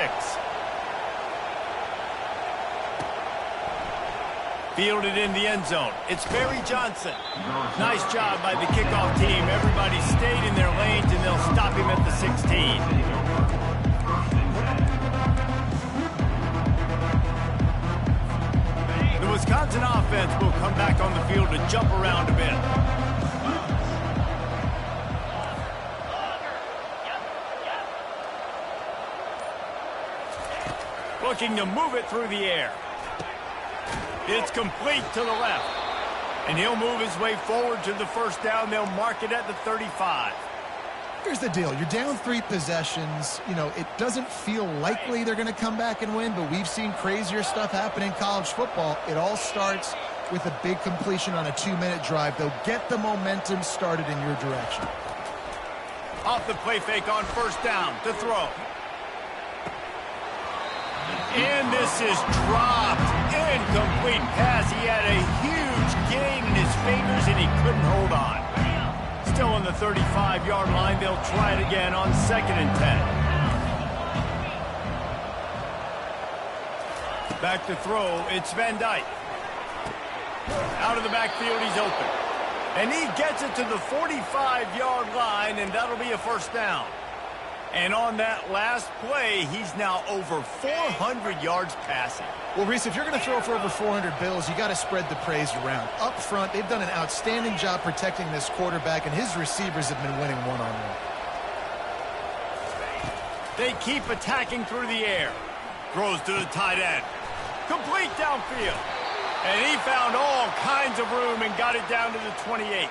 Fielded in the end zone. It's Barry Johnson. Nice job by the kickoff team. Everybody stayed in their lanes, and they'll stop him at the 16. The Wisconsin offense will come back on the field to jump around a bit. Looking to move it through the air. It's complete to the left. And he'll move his way forward to the first down. They'll mark it at the 35. Here's the deal. You're down 3 possessions. You know, it doesn't feel likely they're going to come back and win, but we've seen crazier stuff happen in college football. It all starts with a big completion on a 2-minute drive. They'll get the momentum started in your direction. Off the play fake on first down to throw. And this is dropped. Incomplete pass. He had a huge gain in his fingers, and he couldn't hold on. Still on the 35-yard line. They'll try it again on 2nd and 10. Back to throw. It's Van Dyke. Out of the backfield, he's open. And he gets it to the 45-yard line, and that'll be a first down. And on that last play, he's now over 400 yards passing. Well, Reese, if you're going to throw for over 400 bills, you got to spread the praise around. Up front, they've done an outstanding job protecting this quarterback, and his receivers have been winning one-on-one. They keep attacking through the air. Throws to the tight end. Complete downfield. And he found all kinds of room and got it down to the 28.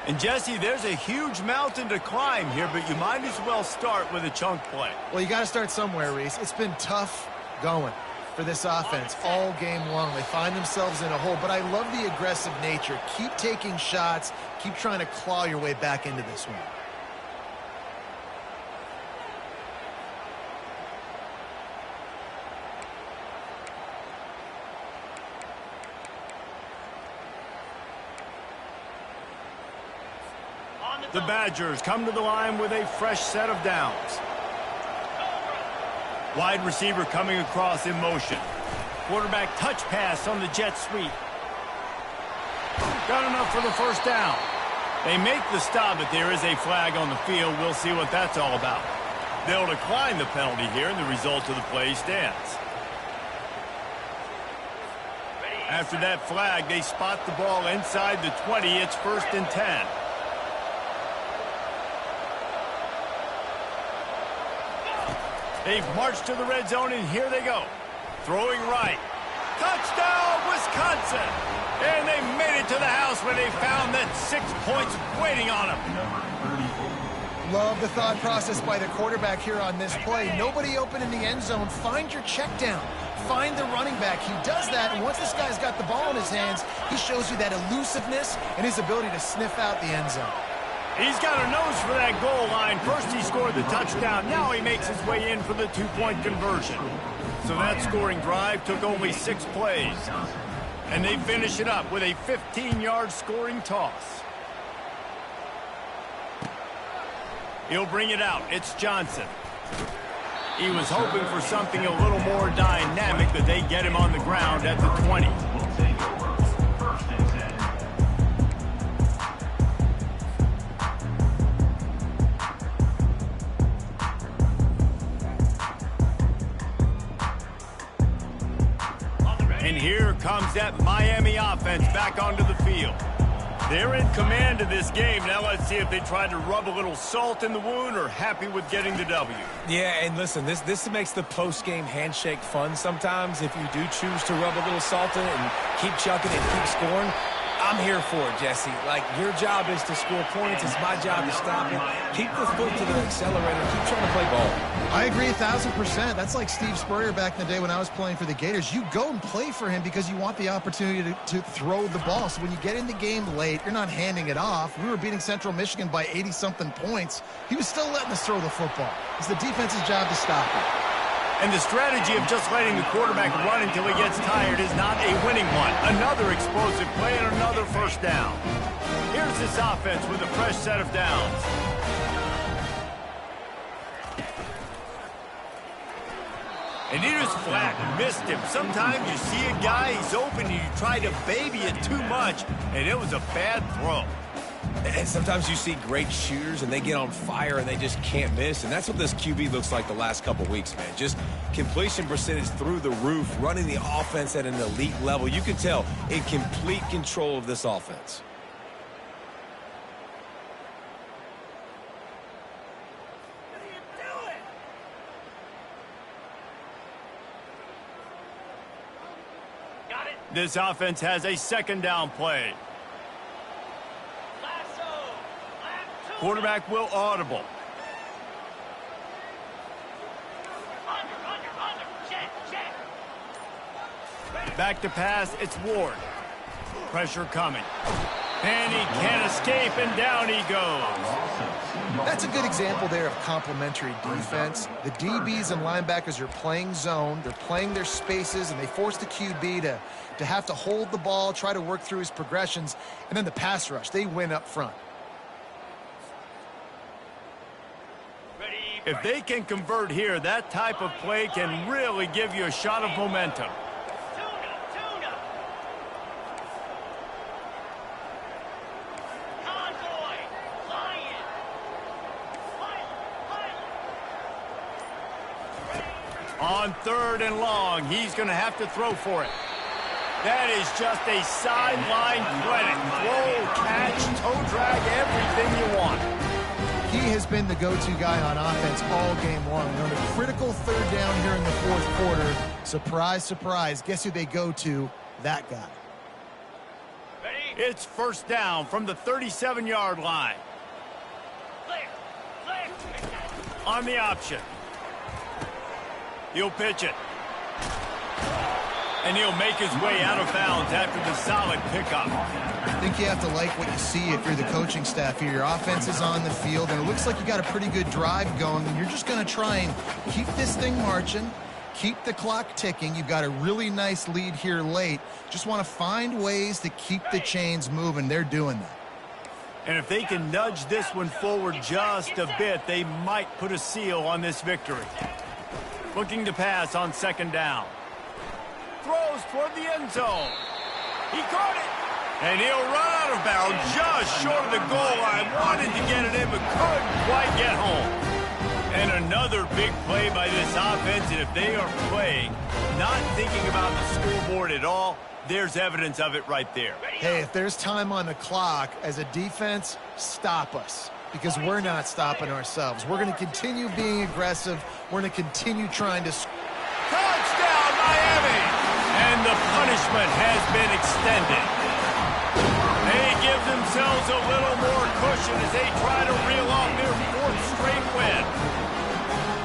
And, Jesse, there's a huge mountain to climb here, but you might as well start with a chunk play. Well, you got to start somewhere, Reese. It's been tough going for this offense all game long. They find themselves in a hole, but I love the aggressive nature. Keep taking shots. Keep trying to claw your way back into this one. The Badgers come to the line with a fresh set of downs. Wide receiver coming across in motion. Quarterback touch pass on the jet sweep. Got enough for the first down. They make the stop, but there is a flag on the field. We'll see what that's all about. They'll decline the penalty here, and the result of the play stands. After that flag, they spot the ball inside the 20. It's 1st and 10. They've marched to the red zone, and here they go. Throwing right. Touchdown, Wisconsin! And they made it to the house where they found that 6 points waiting on them. Love the thought process by the quarterback here on this play. Nobody open in the end zone. Find your check down. Find the running back. He does that, and once this guy's got the ball in his hands, he shows you that elusiveness and his ability to sniff out the end zone. He's got a nose for that goal line. First he scored the touchdown. Now he makes his way in for the 2-point conversion. So that scoring drive took only 6 plays. And they finish it up with a 15-yard scoring toss. He'll bring it out. It's Johnson. He was hoping for something a little more dynamic, but they get him on the ground at the 20. And here comes that Miami offense back onto the field. They're in command of this game. Now let's see if they try to rub a little salt in the wound or happy with getting the W. Yeah, and listen, this makes the post-game handshake fun sometimes. If you do choose to rub a little salt in it and keep chucking and keep scoring, I'm here for it, Jesse. Like, your job is to score points. It's my job to stop it. Keep the foot to the accelerator. Keep trying to play ball. I agree 1,000%. That's like Steve Spurrier back in the day when I was playing for the Gators. You go and play for him because you want the opportunity to throw the ball. So when you get in the game late, you're not handing it off. We were beating Central Michigan by 80-something points. He was still letting us throw the football. It's the defense's job to stop it. And the strategy of just letting the quarterback run until he gets tired is not a winning one. Another explosive play and another first down. Here's this offense with a fresh set of downs. And he just flat missed him. Sometimes you see a guy, he's open, and you try to baby it too much, and it was a bad throw. And sometimes you see great shooters, and they get on fire, and they just can't miss. And that's what this QB looks like the last couple weeks, man. Just completion percentage through the roof, running the offense at an elite level. You can tell in complete control of this offense. This offense has a second down play. Quarterback will audible. Back to pass, it's Ward. Pressure coming. And he can't escape, and down he goes. That's a good example there of complementary defense. The DBs and linebackers are playing zone. They're playing their spaces, and they force the QB to have to hold the ball, try to work through his progressions, and then the pass rush. They win up front. If they can convert here, that type of play can really give you a shot of momentum. On 3rd and long, he's going to have to throw for it. That is just a sideline credit. Throw, catch, toe drag, everything you want. He has been the go-to guy on offense all game long. And on a critical 3rd down here in the 4th quarter, surprise, surprise, guess who they go to? That guy. It's first down from the 37-yard line. On the option. He'll pitch it. And he'll make his way out of bounds after the solid pickup. I think you have to like what you see if you're the coaching staff here. Your offense is on the field, and it looks like you got a pretty good drive going, and you're just going to try and keep this thing marching, keep the clock ticking. You've got a really nice lead here late. Just want to find ways to keep the chains moving. They're doing that. And if they can nudge this one forward just a bit, they might put a seal on this victory. Looking to pass on second down. Throws toward the end zone. He caught it. And he'll run out of bounds just short of the goal line. Wanted to get it in, but couldn't quite get home. And another big play by this offense. And if they are playing, not thinking about the scoreboard at all, there's evidence of it right there. Hey, if there's time on the clock, as a defense, stop us. Because we're not stopping ourselves. We're going to continue being aggressive. We're going to continue trying to... Touchdown, Miami! And the punishment has been extended. They give themselves a little more cushion as they try to reel off their fourth straight win.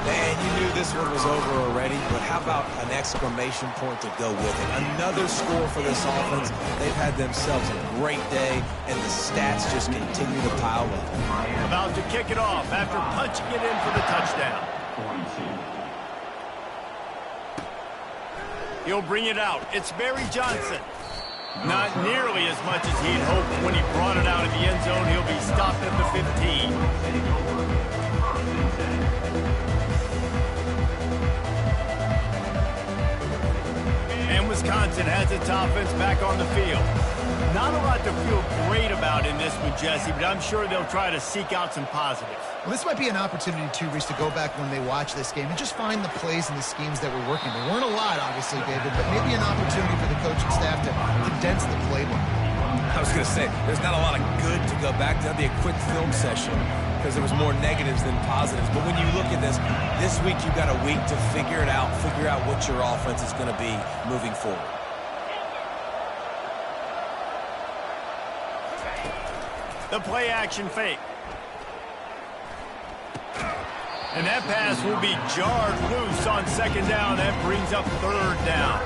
Man, you knew this one was over already, but how about an exclamation point to go with it? Another score for this offense. They've had themselves a great day, and the stats just continue to pile up. About to kick it off after punching it in for the touchdown. He'll bring it out. It's Barry Johnson. Not nearly as much as he'd hoped when he brought it out of the end zone. He'll be stopped at the 15. Wisconsin has its offense back on the field. Not a lot to feel great about in this one, Jesse, but I'm sure they'll try to seek out some positives. Well, this might be an opportunity, too, Reese, to go back when they watch this game and just find the plays and the schemes that were working. There weren't a lot, obviously, David, but maybe an opportunity for the coaching staff to condense the playbook. I was going to say, there's not a lot of good to go back to. That'd be a quick film session because there was more negatives than positives. But when you look at this week you've got a week to figure it out, figure out what your offense is going to be moving forward. The play action fake. And that pass will be jarred loose on second down. That brings up third down.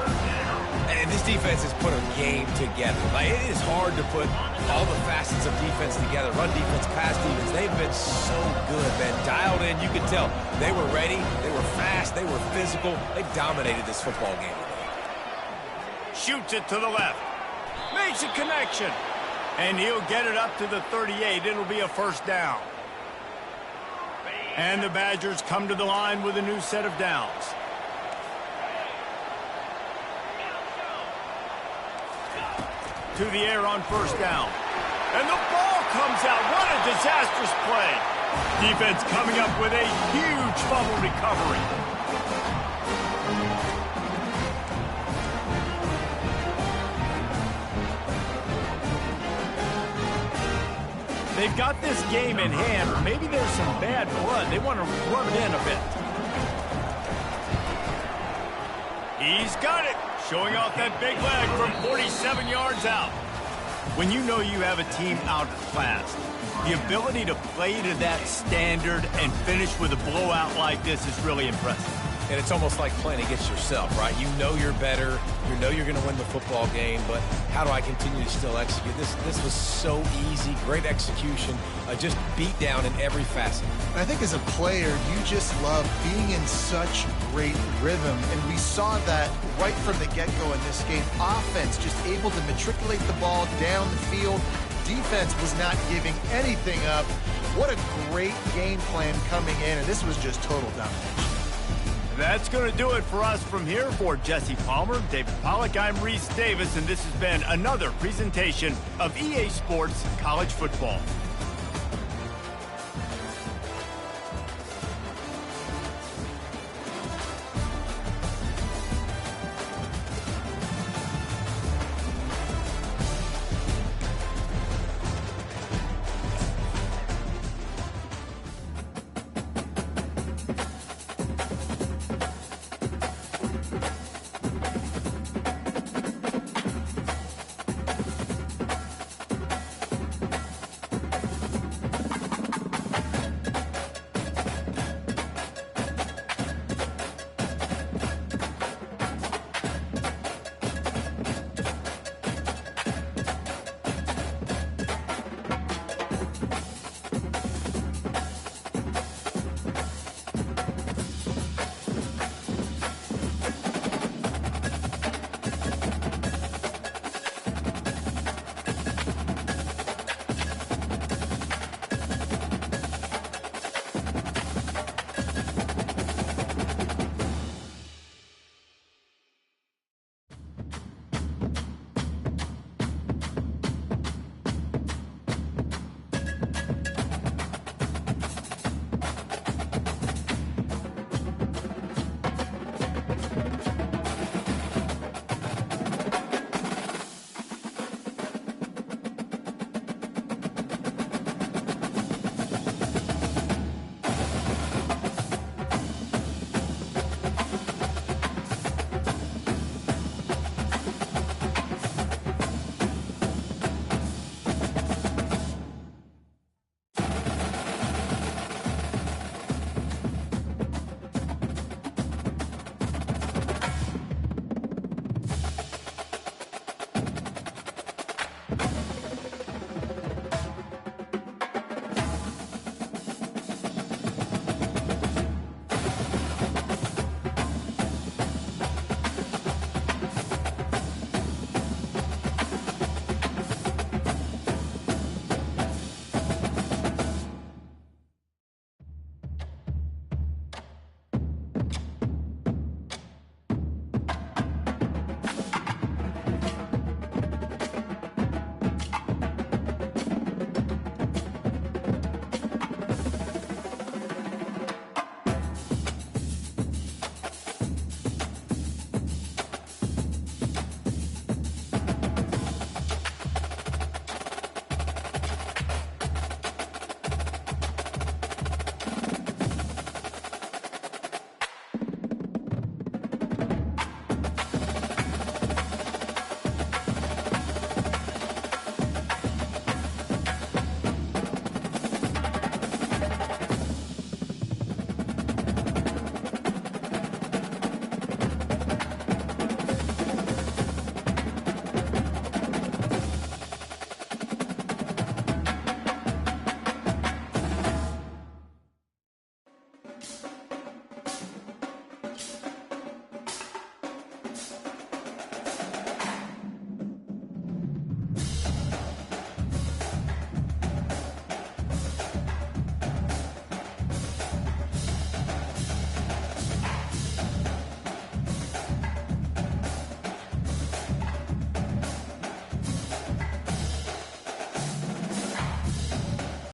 And this defense has put a game together. Like, it is hard to put all the facets of defense together. Run defense, pass defense. They've been so good, man. Dialed in, you can tell. They were ready. They were fast. They were physical. They dominated this football game. Shoots it to the left. Makes a connection. And he'll get it up to the 38. It'll be a first down. And the Badgers come to the line with a new set of downs. To the air on first down. And the ball comes out. What a disastrous play. Defense coming up with a huge fumble recovery. They've got this game in hand. Maybe there's some bad blood. They want to rub it in a bit. He's got it. Showing off that big leg from 47 yards out. When you know you have a team outclassed, the ability to play to that standard and finish with a blowout like this is really impressive. And it's almost like playing against yourself, right? You know you're better. You know you're going to win the football game, but how do I continue to still execute? This was so easy. Great execution. Just beat down in every facet. I think as a player, you just love being in such great rhythm, and we saw that right from the get-go in this game. Offense just able to matriculate the ball down the field. Defense was not giving anything up. What a great game plan coming in, and this was just total domination. That's going to do it for us from here. For Jesse Palmer, David Pollack, I'm Reese Davis, and this has been another presentation of EA Sports College Football.